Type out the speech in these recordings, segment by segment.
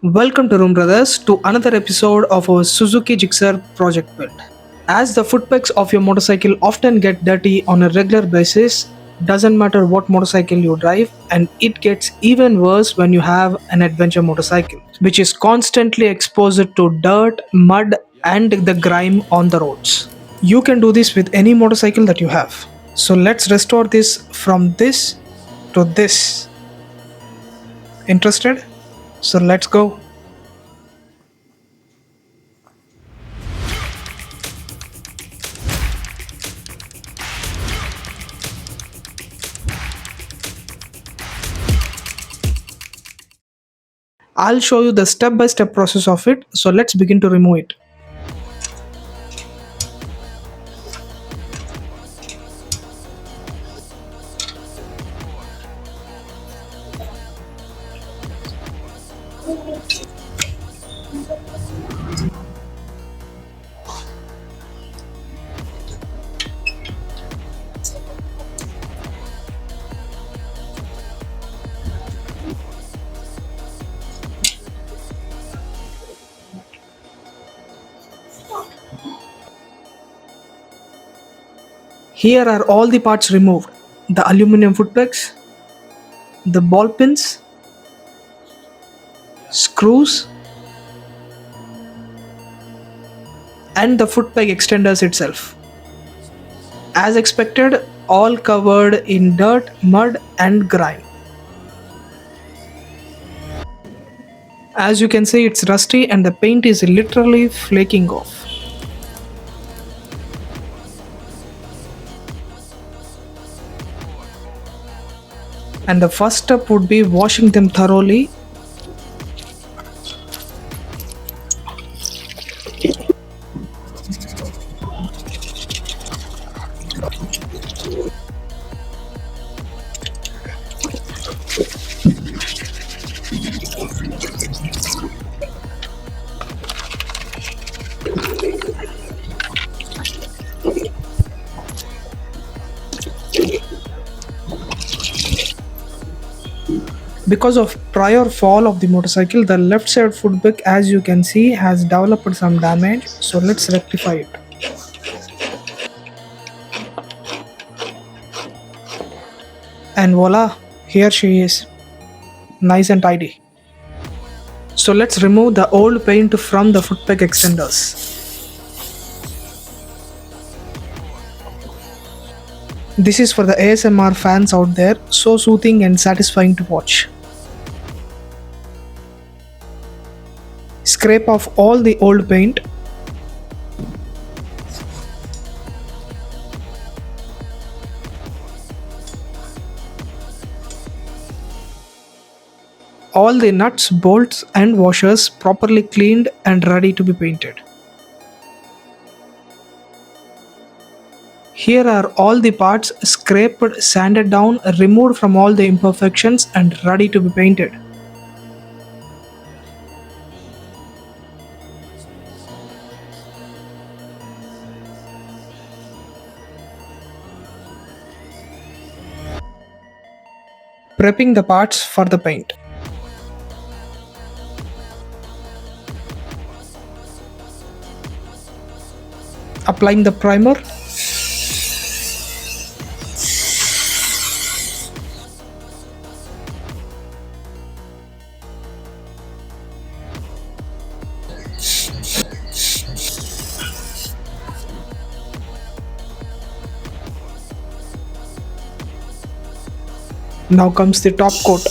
Welcome to Room Brothers to another episode of our Suzuki Gixxer project build. As the foot pegs of your motorcycle often get dirty on a regular basis, doesn't matter what motorcycle you drive, and it gets even worse when you have an adventure motorcycle, which is constantly exposed to dirt, mud, and the grime on the roads. You can do this with any motorcycle that you have. So let's restore this from this to this. Interested? So let's go. I'll show you the step-by-step process of it, so let's begin to remove it. Here are all the parts removed: the aluminum foot pegs, the ball pins, screws, and the foot peg extenders itself. As expected, all covered in dirt, mud, and grime. As you can see, it's rusty and the paint is literally flaking off. And the first step would be washing them thoroughly. Because of prior fall of the motorcycle, the left side foot peg, as you can see, has developed some damage, so let's rectify it. And voila, here she is, nice and tidy. So let's remove the old paint from the foot peg extenders. This is for the ASMR fans out there, so soothing and satisfying to watch. Scrape off all the old paint. All the nuts, bolts, and washers properly cleaned and ready to be painted. Here are all the parts scraped, sanded down, removed from all the imperfections, and ready to be painted. Prepping the parts for the paint. Applying the primer. Now comes the top coat.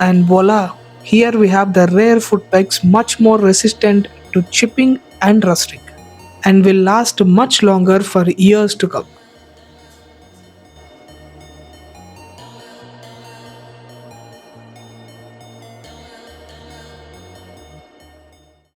And voila, here we have the rare foot pegs, much more resistant to chipping and rusting, and will last much longer for years to come.